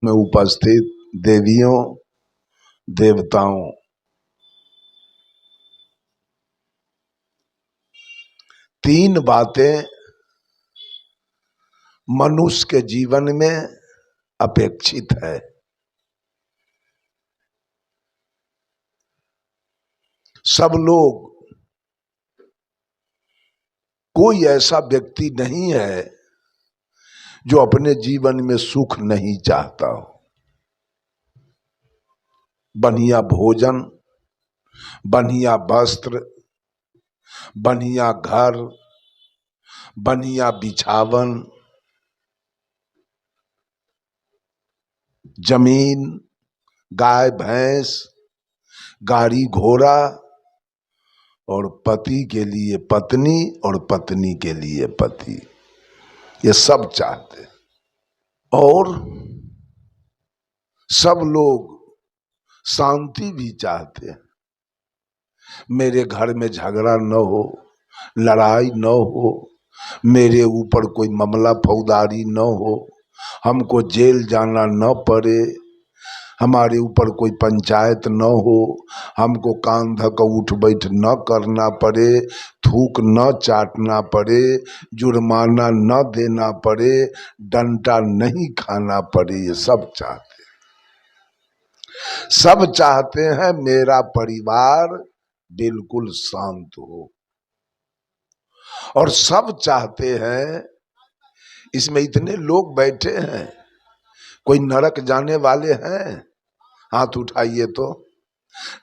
में उपस्थित देवियों, देवताओं, तीन बातें मनुष्य के जीवन में अपेक्षित है। सब लोग, कोई ऐसा व्यक्ति नहीं है जो अपने जीवन में सुख नहीं चाहता हो। बढ़िया भोजन, बढ़िया वस्त्र, बढ़िया घर, बढ़िया बिछावन, जमीन, गाय भैंस, गाड़ी घोड़ा, और पति के लिए पत्नी और पत्नी के लिए पति, ये सब चाहते। और सब लोग शांति भी चाहते हैं। मेरे घर में झगड़ा न हो, लड़ाई न हो, मेरे ऊपर कोई मामला फौजदारी न हो, हमको जेल जाना न पड़े, हमारे ऊपर कोई पंचायत न हो, हमको कान धक उठ बैठ न करना पड़े, थूक न चाटना पड़े, जुर्माना न देना पड़े, डंडा नहीं खाना पड़े। ये सब चाहते, सब चाहते हैं मेरा परिवार बिल्कुल शांत हो। और सब चाहते हैं, इसमें इतने लोग बैठे हैं, कोई नरक जाने वाले हैं? हाथ उठाइए तो।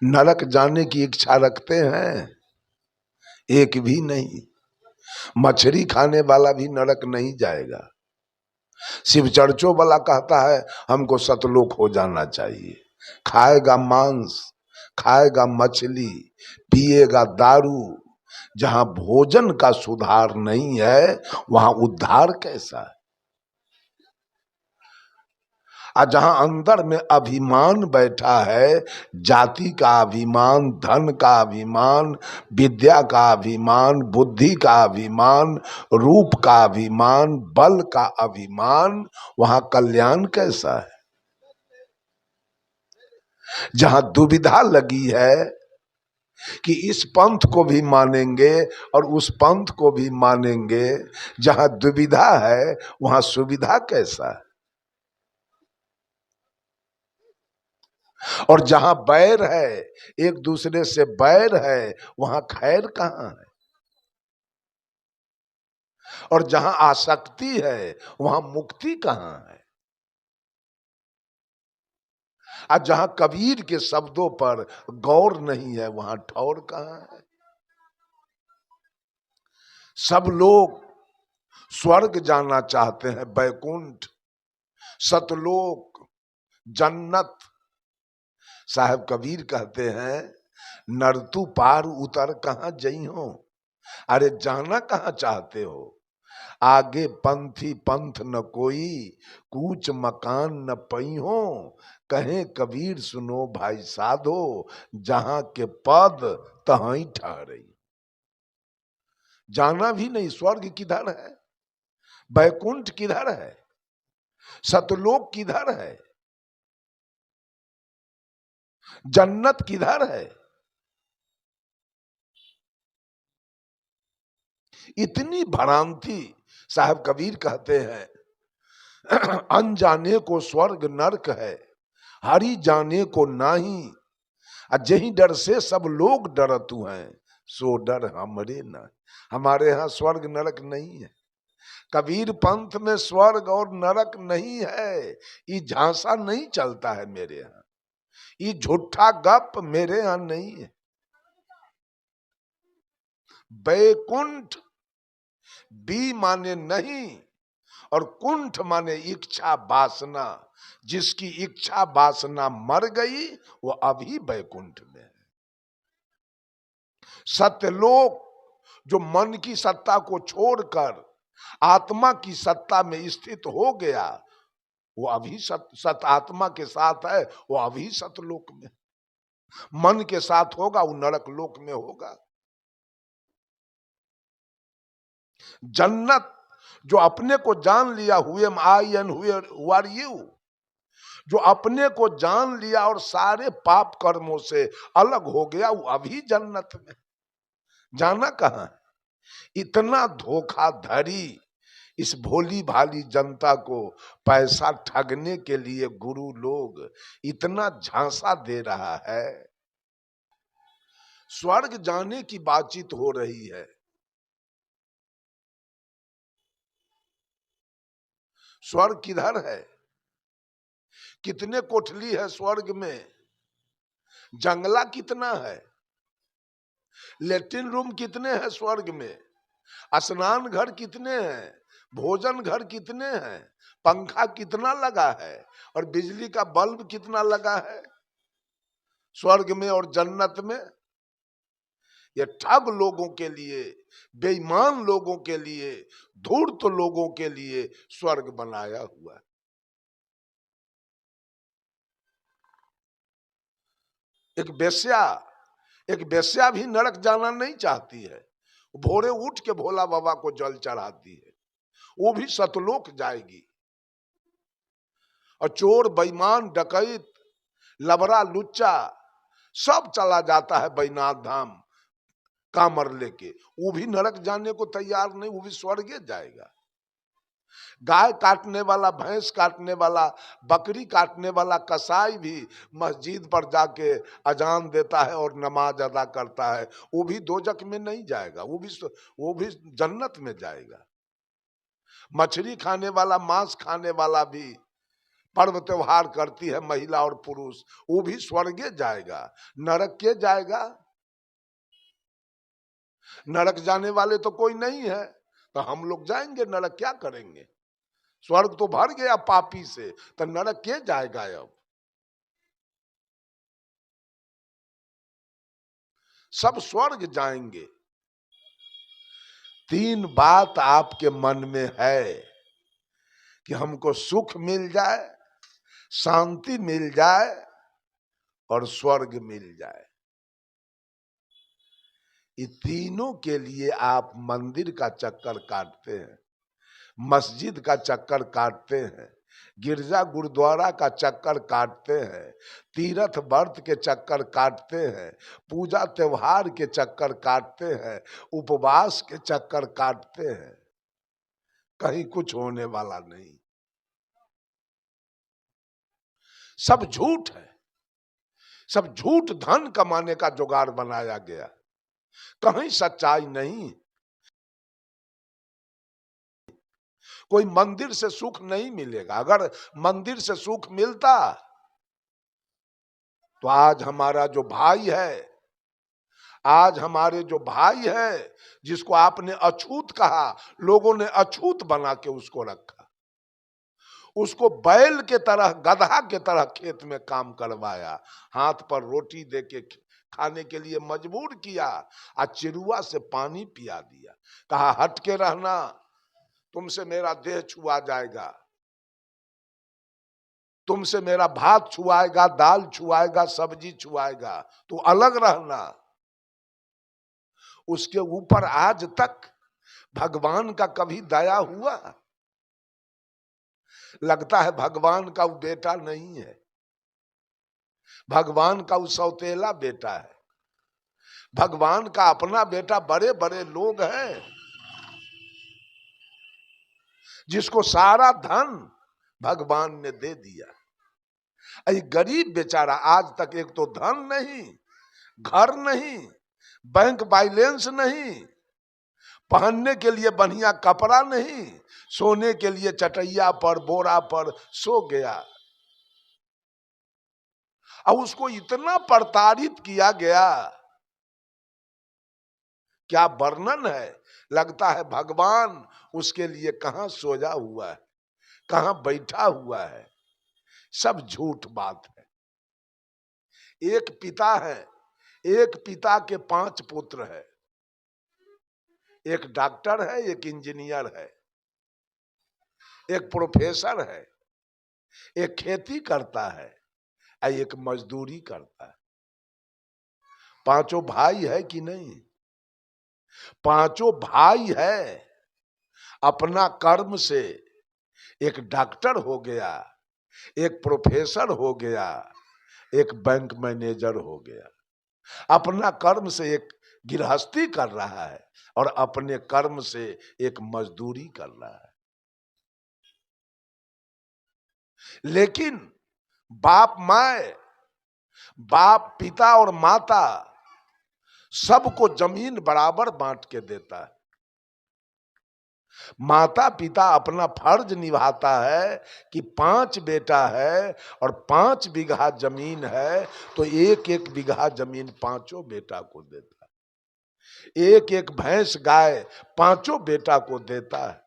नरक जाने की इच्छा रखते हैं? एक भी नहीं। मछली खाने वाला भी नरक नहीं जाएगा। शिव चर्चों वाला कहता है हमको सतलोक हो जाना चाहिए। खाएगा मांस, खाएगा मछली, पिएगा दारू। जहां भोजन का सुधार नहीं है वहां उद्धार कैसा है? और जहां अंदर में अभिमान बैठा है, जाति का अभिमान, धन का अभिमान, विद्या का अभिमान, बुद्धि का अभिमान, रूप का अभिमान, बल का अभिमान, वहां कल्याण कैसा है? जहां दुविधा लगी है कि इस पंथ को भी मानेंगे और उस पंथ को भी मानेंगे, जहां दुविधा है वहां सुविधा कैसा है? और जहां बैर है, एक दूसरे से बैर है, वहां खैर कहां है? और जहां आसक्ति है वहां मुक्ति कहां है? और जहां कबीर के शब्दों पर गौर नहीं है वहां ठौर कहां है? सब लोग स्वर्ग जाना चाहते हैं, बैकुंठ, सतलोक, जन्नत। साहब कबीर कहते हैं नरतु पार उतर कहां जई हो। अरे जाना कहां चाहते हो? आगे पंथी पंथ न कोई, कूच मकान न पई हो। कहे कबीर सुनो भाई साधो, जहां के पद तहां ठहरई। जाना भी नहीं। स्वर्ग किधर है? बैकुंठ किधर है? सतलोक किधर है? जन्नत किधर है? इतनी भ्रांति। साहब कबीर कहते हैं अनजाने को स्वर्ग नरक है, हरि जाने को नाही। जही डर से सब लोग डरतु हैं, सो डर हमरे न। हमारे यहाँ स्वर्ग नरक नहीं है। कबीर पंथ में स्वर्ग और नरक नहीं है। ये झांसा नहीं चलता है मेरे यहाँ। ये झूठा गप मेरे यहाँ नहीं है। बैकुंठ, बी माने नहीं और कुंठ माने इच्छा वासना। जिसकी इच्छा वासना मर गई वो अभी बैकुंठ में है। सत्यलोक जो मन की सत्ता को छोड़कर आत्मा की सत्ता में स्थित हो गया, वो अभी सत आत्मा के साथ है, वो अभी सतलोक में। मन के साथ होगा वो नरक लोक में होगा। जन्नत जो अपने को जान लिया, हुए आई एंड हुए आर यू, जो अपने को जान लिया और सारे पाप कर्मों से अलग हो गया, वो अभी जन्नत में। जाना कहां है? इतना धोखाधड़ी इस भोली भाली जनता को पैसा ठगने के लिए गुरु लोग इतना झांसा दे रहा है। स्वर्ग जाने की बातचीत हो रही है। स्वर्ग किधर है? कितने कोठली है स्वर्ग में? जंगला कितना है? लेट्रिन रूम कितने हैं स्वर्ग में? स्नान घर कितने हैं? भोजन घर कितने हैं? पंखा कितना लगा है? और बिजली का बल्ब कितना लगा है स्वर्ग में और जन्नत में? ये ठग लोगों के लिए, बेईमान लोगों के लिए, धूर्त लोगों के लिए स्वर्ग बनाया हुआ है। एक बेश्या भी नरक जाना नहीं चाहती है। भोरे उठ के भोला बाबा को जल चढ़ाती है, वो भी सतलोक जाएगी। और चोर, बेईमान, डकैत, लबरा, लुच्चा सब चला जाता है बैजनाथ धाम कामर लेके, वो भी नरक जाने को तैयार नहीं, वो भी स्वर्गे जाएगा। गाय काटने वाला, भैंस काटने वाला, बकरी काटने वाला कसाई भी मस्जिद पर जाके अजान देता है और नमाज अदा करता है, वो भी दोजक में नहीं जाएगा, वो भी जन्नत में जाएगा। मछली खाने वाला, मांस खाने वाला भी पर्व त्योहार करती है महिला और पुरुष, वो भी स्वर्गे जाएगा, नरक के जाएगा? नरक जाने वाले तो कोई नहीं है, तो हम लोग जाएंगे नरक, क्या करेंगे? स्वर्ग तो भर गया पापी से, तो नरक के जाएगा? अब सब स्वर्ग जाएंगे। तीन बात आपके मन में है कि हमको सुख मिल जाए, शांति मिल जाए और स्वर्ग मिल जाए। ये तीनों के लिए आप मंदिर का चक्कर काटते हैं, मस्जिद का चक्कर काटते हैं, गिरजा गुरुद्वारा का चक्कर काटते हैं, तीर्थ व्रत के चक्कर काटते हैं, पूजा त्योहार के चक्कर काटते हैं, उपवास के चक्कर काटते हैं। कहीं कुछ होने वाला नहीं, सब झूठ है, सब झूठ धन कमाने का जुगाड़ बनाया गया, कहीं सच्चाई नहीं। कोई मंदिर से सुख नहीं मिलेगा। अगर मंदिर से सुख मिलता तो आज हमारा जो भाई है, आज हमारे जो भाई है जिसको आपने अछूत कहा, लोगों ने अछूत बना के उसको रखा, उसको बैल के तरह, गधा के तरह खेत में काम करवाया, हाथ पर रोटी देके खाने के लिए मजबूर किया, और चिरुआ से पानी पिया दिया, कहा हट के रहना, तुमसे मेरा देह छुआ जाएगा, तुमसे मेरा भात छुआएगा, दाल छुआएगा, सब्जी छुआएगा, तो अलग रहना। उसके ऊपर आज तक भगवान का कभी दया हुआ? लगता है भगवान का वो बेटा नहीं है, भगवान का वो सौतेला बेटा है। भगवान का अपना बेटा बड़े बड़े लोग हैं, जिसको सारा धन भगवान ने दे दिया। अरे गरीब बेचारा आज तक एक तो धन नहीं, घर नहीं, बैंक बैलेंस नहीं, पहनने के लिए बढ़िया कपड़ा नहीं, सोने के लिए चटैया पर, बोरा पर सो गया। और उसको इतना प्रताड़ित किया गया, क्या वर्णन है। लगता है भगवान उसके लिए कहां सोया हुआ है, कहां बैठा हुआ है। सब झूठ बात है। एक पिता है, एक पिता के 5 पुत्र है, एक डॉक्टर है, एक इंजीनियर है, एक प्रोफेसर है, एक खेती करता है, एक मजदूरी करता है। पांचों भाई है कि नहीं? पांचों भाई है। अपना कर्म से एक डॉक्टर हो गया, एक प्रोफेसर हो गया, एक बैंक मैनेजर हो गया। अपना कर्म से एक गृहस्थी कर रहा है और अपने कर्म से एक मजदूरी कर रहा है। लेकिन बाप माए, बाप पिता और माता सबको जमीन बराबर बांट के देता है। माता पिता अपना फर्ज निभाता है कि 5 बेटा है और 5 बीघा जमीन है, तो 1-1 बीघा जमीन 5 बेटा को देता है। 1-1 भैंस गाय 5 बेटा को देता है।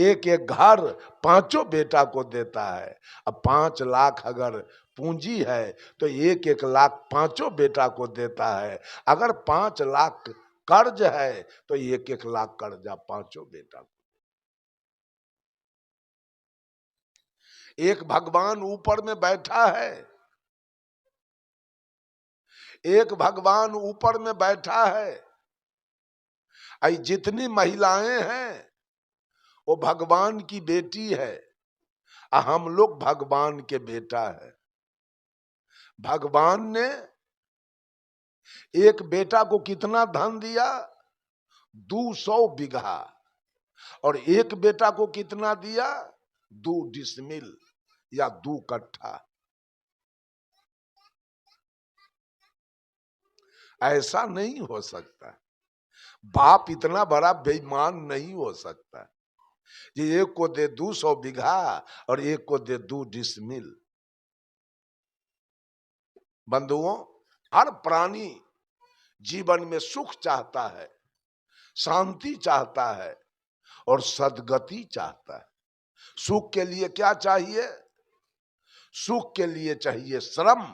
1-1 घर 5 बेटा को देता है। अब 5 लाख अगर पूंजी है तो 1-1 लाख 5 बेटा को देता है। अगर 5 लाख कर्ज है तो 1-1 लाख कर्जा 5 बेटा को। एक भगवान ऊपर में बैठा है, एक भगवान ऊपर में बैठा है। आई जितनी महिलाएं हैं वो भगवान की बेटी है, हम लोग भगवान के बेटा है। भगवान ने एक बेटा को कितना धन दिया? 200 बीघा। और एक बेटा को कितना दिया? 2 डिसमिल या 2 कट्ठा। ऐसा नहीं हो सकता। बाप इतना बड़ा बेईमान नहीं हो सकता ये एक को दे 200 बीघा और एक को दे 2 डिसमिल। बंधुओं, हर प्राणी जीवन में सुख चाहता है, शांति चाहता है और सद्गति चाहता है। सुख के लिए क्या चाहिए? सुख के लिए चाहिए श्रम,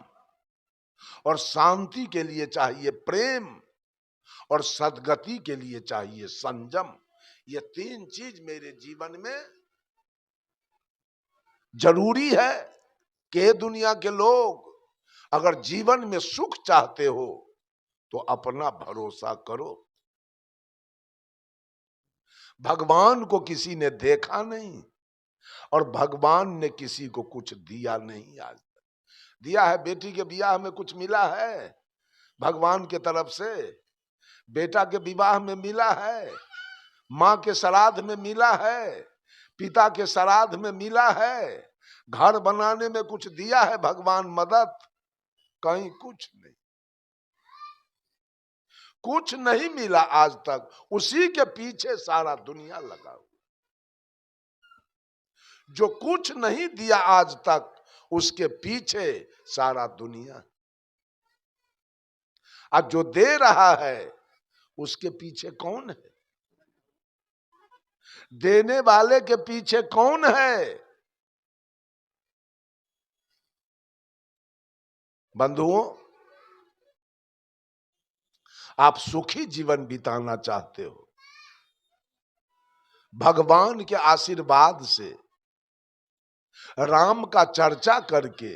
और शांति के लिए चाहिए प्रेम, और सद्गति के लिए चाहिए संयम। ये 3 चीज मेरे जीवन में जरूरी है कि दुनिया के लोग अगर जीवन में सुख चाहते हो तो अपना भरोसा करो। भगवान को किसी ने देखा नहीं और भगवान ने किसी को कुछ दिया नहीं आज तक। दिया है बेटी के ब्याह में कुछ मिला है भगवान के तरफ से, बेटा के विवाह में मिला है, माँ के श्राद्ध में मिला है, पिता के श्राद्ध में मिला है, घर बनाने में कुछ दिया है भगवान मदद? कहीं कुछ नहीं, कुछ नहीं मिला आज तक। उसी के पीछे सारा दुनिया लगा हुआ। जो कुछ नहीं दिया आज तक उसके पीछे सारा दुनिया, अब जो दे रहा है उसके पीछे कौन है? देने वाले के पीछे कौन है? बंधुओं, आप सुखी जीवन बिताना चाहते हो, भगवान के आशीर्वाद से, राम का चर्चा करके,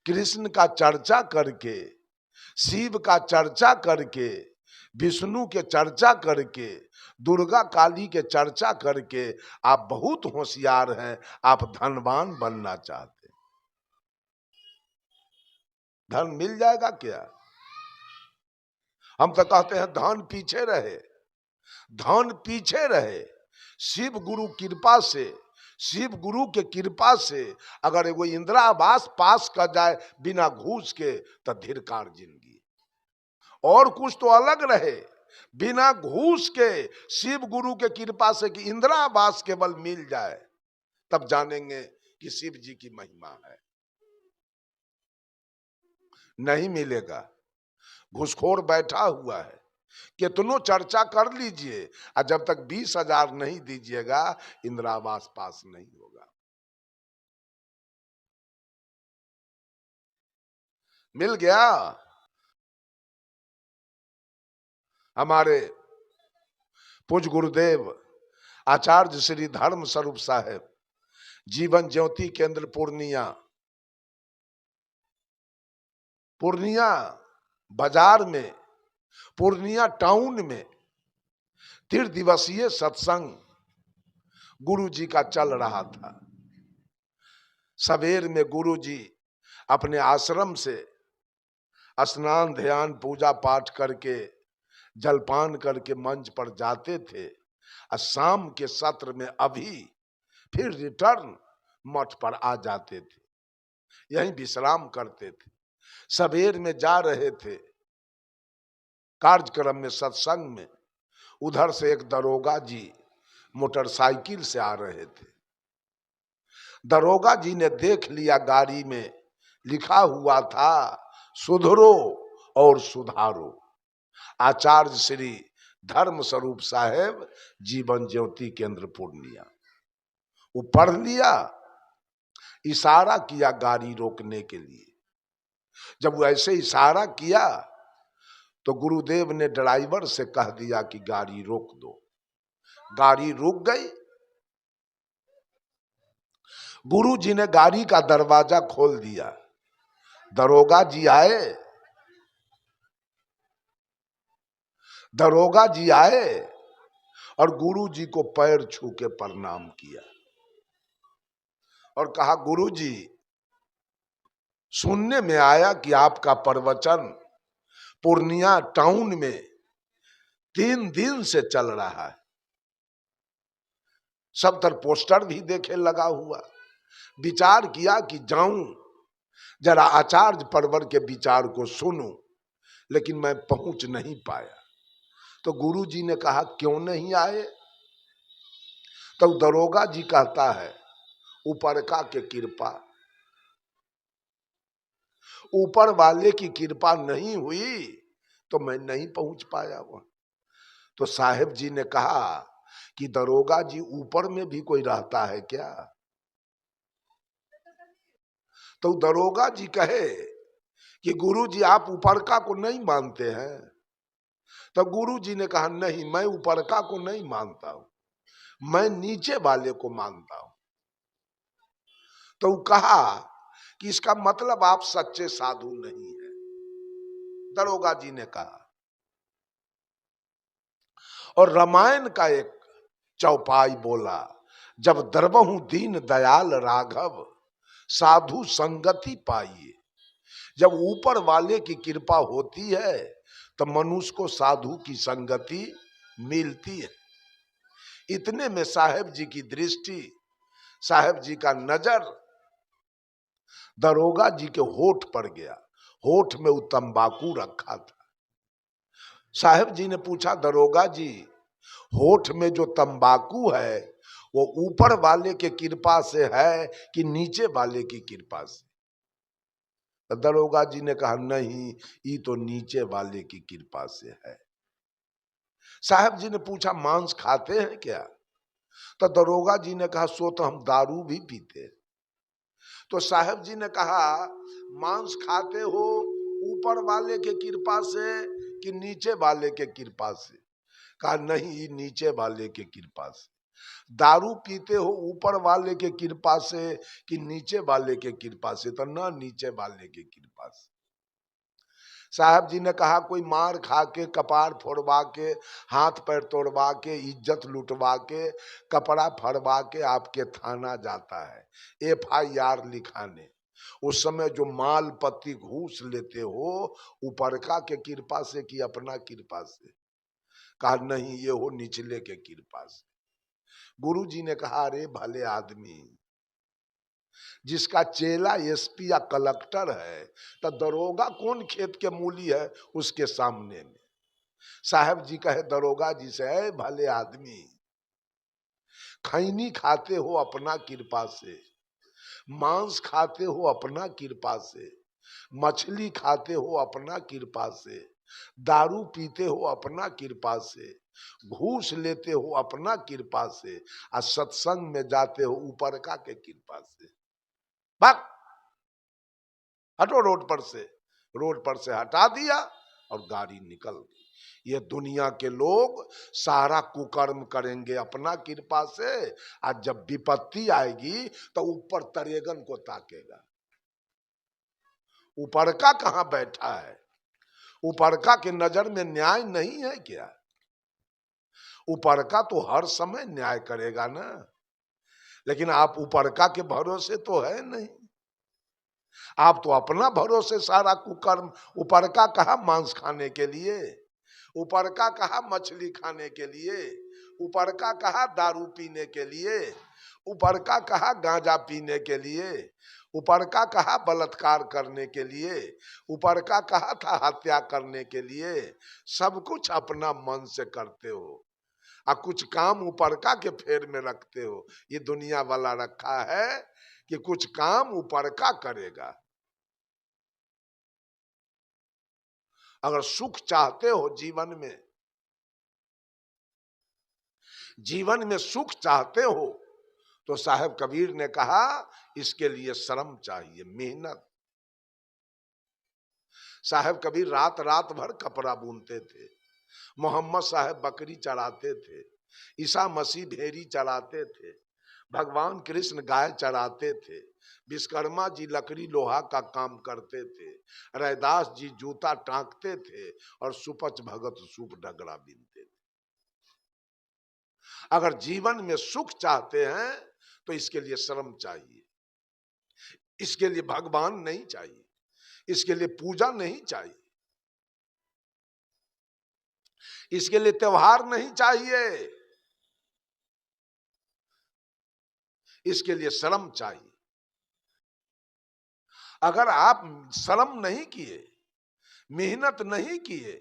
कृष्ण का चर्चा करके, शिव का चर्चा करके, विष्णु के चर्चा करके, दुर्गा काली के चर्चा करके आप बहुत होशियार हैं, आप धनवान बनना चाहते हैं। धन मिल जाएगा क्या? हम तो कहते हैं धन पीछे रहे, धन पीछे रहे। शिव गुरु कृपा से, शिव गुरु के कृपा से अगर वो इंदिरा आवास पास कर जाए बिना घूस के तो धिक्कार जिंदगी। और कुछ तो अलग रहे, बिना घूस के शिव गुरु के कृपा से कि इंदिरा आवास केवल मिल जाए, तब जानेंगे कि शिव जी की महिमा है। नहीं मिलेगा। घुसखोर बैठा हुआ है, कितनों चर्चा कर लीजिए, और जब तक 20,000 नहीं दीजिएगा इंदिरा आवास पास नहीं होगा। मिल गया। हमारे पूज्य गुरुदेव आचार्य श्री धर्म स्वरूप साहेब जीवन ज्योति केंद्र पूर्णिया, पूर्णिया बाजार में, पूर्णिया टाउन में 3 दिवसीय सत्संग गुरु जी का चल रहा था। सवेर में गुरुजी अपने आश्रम से स्नान ध्यान पूजा पाठ करके जलपान करके मंच पर जाते थे और शाम के सत्र में अभी फिर रिटर्न मठ पर आ जाते थे, यहीं विश्राम करते थे। सवेर में जा रहे थे कार्यक्रम में, सत्संग में, उधर से एक दरोगा जी मोटरसाइकिल से आ रहे थे। दरोगा जी ने देख लिया, गाड़ी में लिखा हुआ था सुधरो और सुधारो, आचार्य श्री धर्म स्वरूप साहेब जीवन ज्योति केंद्र पूर्णिया। वो पढ़ लिया, इशारा किया गाड़ी रोकने के लिए। जब वो ऐसे इशारा किया तो गुरुदेव ने ड्राइवर से कह दिया कि गाड़ी रोक दो। गाड़ी रुक गई। गुरु जी ने गाड़ी का दरवाजा खोल दिया। दरोगा जी आए, दरोगा जी आए और गुरु जी को पैर छू के प्रणाम किया और कहा, गुरु जी सुनने में आया कि आपका प्रवचन पूर्णिया टाउन में 3 दिन से चल रहा है, सब तरफ पोस्टर भी देखे लगा हुआ। विचार किया कि जाऊं जरा आचार्य परवर के विचार को सुनूं, लेकिन मैं पहुंच नहीं पाया। तो गुरु जी ने कहा, क्यों नहीं आए? तो दरोगा जी कहता है, ऊपर का के कृपा, ऊपर वाले की कृपा नहीं हुई तो मैं नहीं पहुंच पाया वहां। तो साहेब जी ने कहा कि दरोगा जी ऊपर में भी कोई रहता है क्या? तो दरोगा जी कहे कि गुरु जी आप ऊपर का को नहीं मानते हैं? तो गुरु जी ने कहा, नहीं, मैं ऊपर का को नहीं मानता हूं, मैं नीचे वाले को मानता हूं। तो कहा कि इसका मतलब आप सच्चे साधु नहीं है। दरोगा जी ने कहा। और रामायण का एक चौपाई बोला, जब दरबहु दीन दयाल राघव साधु संगति पाइए। जब ऊपर वाले की कृपा होती है तो मनुष्य को साधु की संगति मिलती है। इतने में साहेब जी की दृष्टि, साहेब जी का नजर दरोगा जी के होठ पर गया। होठ में वो तंबाकू रखा था। साहेब जी ने पूछा, दरोगा जी होठ में जो तंबाकू है वो ऊपर वाले के कृपा से है कि नीचे वाले की कृपा से? तो दरोगा जी ने कहा, नहीं, ये तो नीचे वाले की कृपा से है। साहब जी ने पूछा, मांस खाते हैं क्या? तो दरोगा जी ने कहा, सो तो हम दारू भी पीते। तो साहब जी ने कहा, मांस खाते हो ऊपर वाले के कृपा से कि नीचे वाले के कृपा से? कहा, नहीं, नीचे वाले के कृपा से। दारू पीते हो ऊपर वाले के कृपा से कि नीचे वाले के कृपा से? तो ना, नीचे वाले के कृपा से। साहब जी ने कहा, कोई मार खा के, कपार फोड़वा के, हाथ पैर तोड़वा के, इज्जत लुटवा के, कपड़ा फड़वा के आपके थाना जाता है FIR लिखाने, उस समय जो माल पत्ती घूस लेते हो ऊपरका के कृपा से कि अपना कृपा से? कहा, नहीं, ये हो निचले के कृपा से। गुरु जी ने कहा, अरे भले आदमी, जिसका चेला SP या कलेक्टर है तो दरोगा कौन खेत के मूली है उसके सामने में? साहब जी कहे दरोगा जी से, है भले आदमी, खैनी खाते हो अपना कृपा से, मांस खाते हो अपना कृपा से, मछली खाते हो अपना कृपा से, दारू पीते हो अपना कृपा से, घूस लेते हो अपना कृपा से, और सत्संग में जाते हो ऊपर का के कृपा से। भाग, हटो रोड पर से। रोड पर से हटा दिया और गाड़ी निकल गई। ये दुनिया के लोग सारा कुकर्म करेंगे अपना कृपा से, आज जब विपत्ति आएगी तो ऊपर तरेगन को ताकेगा। ऊपर का कहां बैठा है? ऊपर का के नजर में न्याय नहीं है क्या? ऊपर का तो हर समय न्याय करेगा ना। लेकिन आप ऊपरका के भरोसे तो है नहीं, आप तो अपना भरोसे सारा कुकर्म। ऊपर का कहा मांस खाने के लिए, ऊपर का कहा मछली खाने के लिए, ऊपर का कहा दारू पीने के लिए, ऊपर का कहा गांजा पीने के लिए, ऊपर का कहा बलात्कार करने के लिए, ऊपर का कहा था हत्या करने के लिए। सब कुछ अपना मन से करते हो और कुछ काम ऊपर का के फेर में रखते हो। ये दुनिया वाला रखा है कि कुछ काम ऊपर का करेगा। अगर सुख चाहते हो जीवन में सुख चाहते हो तो साहब कबीर ने कहा इसके लिए श्रम चाहिए, मेहनत। साहब कबीर रात रात भर कपड़ा बुनते थे, मोहम्मद साहब बकरी चराते थे, ईसा मसीह भेड़ी चराते थे, भगवान कृष्ण गाय चराते थे, विश्वकर्मा जी लकड़ी लोहा का काम करते थे, रैदास जी जूता टांकते थे और सुपच भगत सूप डगरा बीनते थे। अगर जीवन में सुख चाहते हैं तो इसके लिए श्रम चाहिए, इसके लिए भगवान नहीं चाहिए, इसके लिए पूजा नहीं चाहिए, इसके लिए त्योहार नहीं चाहिए, इसके लिए श्रम चाहिए। अगर आप श्रम नहीं किए, मेहनत नहीं किए,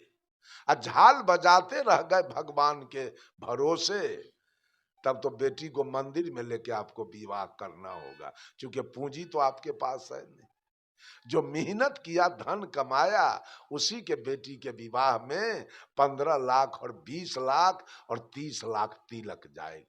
झाल बजाते रह गए भगवान के भरोसे, तब तो बेटी को मंदिर में लेके आपको विवाह करना होगा, क्योंकि पूंजी तो आपके पास है नहीं। जो मेहनत किया, धन कमाया, उसी के बेटी के विवाह में 15 लाख और 20 लाख और 30 लाख तिलक जाएगा,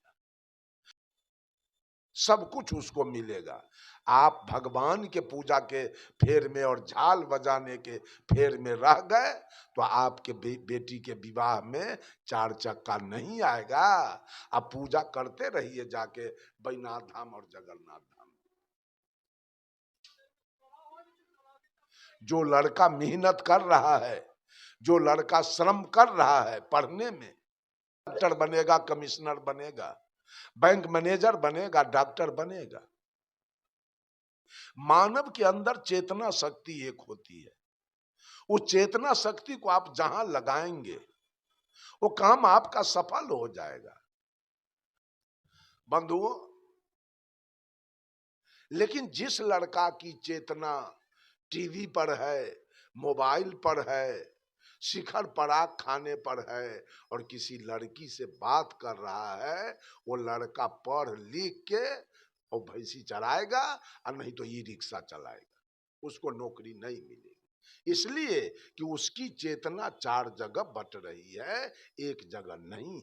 सब कुछ उसको मिलेगा। आप भगवान के पूजा के फेर में और झाल बजाने के फेर में रह गए तो आपके बेटी के विवाह में 4 चक्का नहीं आएगा। आप पूजा करते रहिए जाके बैजनाथ धाम और जगन्नाथ धाम। जो लड़का मेहनत कर रहा है, जो लड़का श्रम कर रहा है पढ़ने में, डॉक्टर बनेगा, कमिश्नर बनेगा, बैंक मैनेजर बनेगा, डॉक्टर बनेगा। मानव के अंदर चेतना शक्ति एक होती है, उस चेतना शक्ति को आप जहां लगाएंगे वो काम आपका सफल हो जाएगा बंधुओं। लेकिन जिस लड़का की चेतना टीवी पर है, मोबाइल पर है, शिखर पराग खाने पर है और किसी लड़की से बात कर रहा है, वो लड़का पढ़ लिख के और भैंसी चलाएगा और नहीं तो ई रिक्शा चलाएगा, उसको नौकरी नहीं मिलेगी। इसलिए कि उसकी चेतना 4 जगह बट रही है, एक जगह नहीं।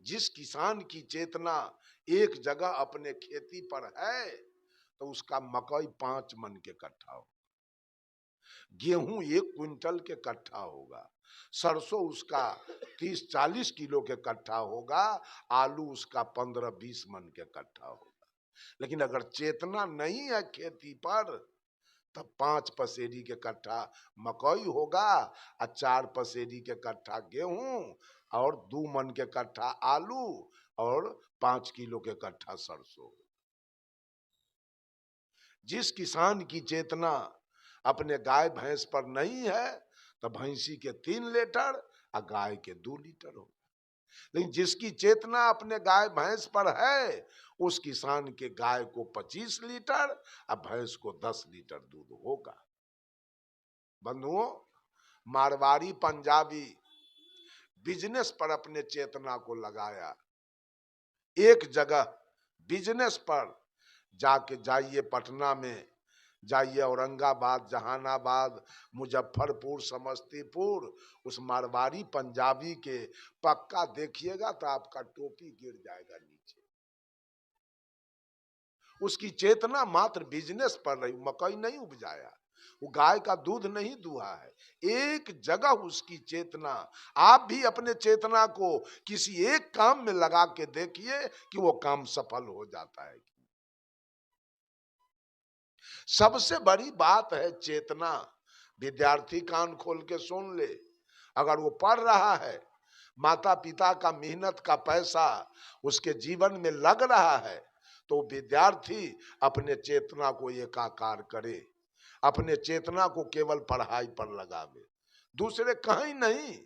जिस किसान की चेतना एक जगह अपने खेती पर है तो उसका मकई 5 मन के कट्ठा हो, गेहूं 1 क्विंटल के कट्ठा होगा, सरसों उसका 30-40 किलो के कट्ठा होगा, आलू उसका 15-20 मन के कट्ठा होगा। लेकिन अगर चेतना नहीं है खेती पर तब 5 पसेरी के कट्ठा मकई होगा और 4 पसेरी के कट्ठा गेहूं और 2 मन के कट्ठा आलू और 5 किलो के कट्ठा सरसों। जिस किसान की चेतना अपने गाय भैंस पर नहीं है तो भैंसी के 3 लीटर और गाय के 2 लीटर हो। लेकिन जिसकी चेतना अपने गाय भैंस पर है, उस किसान के गाय को 25 लीटर और भैंस को 10 लीटर दूध होगा। बंधुओं, मारवाड़ी पंजाबी बिजनेस पर अपने चेतना को लगाया, एक जगह बिजनेस पर जाके जाइए, पटना में जाइए, औरंगाबाद, जहानाबाद, मुजफ्फरपुर, समस्तीपुर, उस मारवाड़ी पंजाबी के पक्का देखिएगा तो आपका टोपी गिर जाएगा नीचे। उसकी चेतना मात्र बिजनेस पर रही, मकई नहीं उपजाया, वो गाय का दूध नहीं दुहा है, एक जगह उसकी चेतना। आप भी अपने चेतना को किसी एक काम में लगा के देखिए कि वो काम सफल हो जाता है। सबसे बड़ी बात है चेतना। विद्यार्थी कान खोल के सुन ले, अगर वो पढ़ रहा है, माता पिता का मेहनत का पैसा उसके जीवन में लग रहा है तो विद्यार्थी अपने चेतना को एकाकार करे, अपने चेतना को केवल पढ़ाई पर लगावे, दूसरे कहीं नहीं।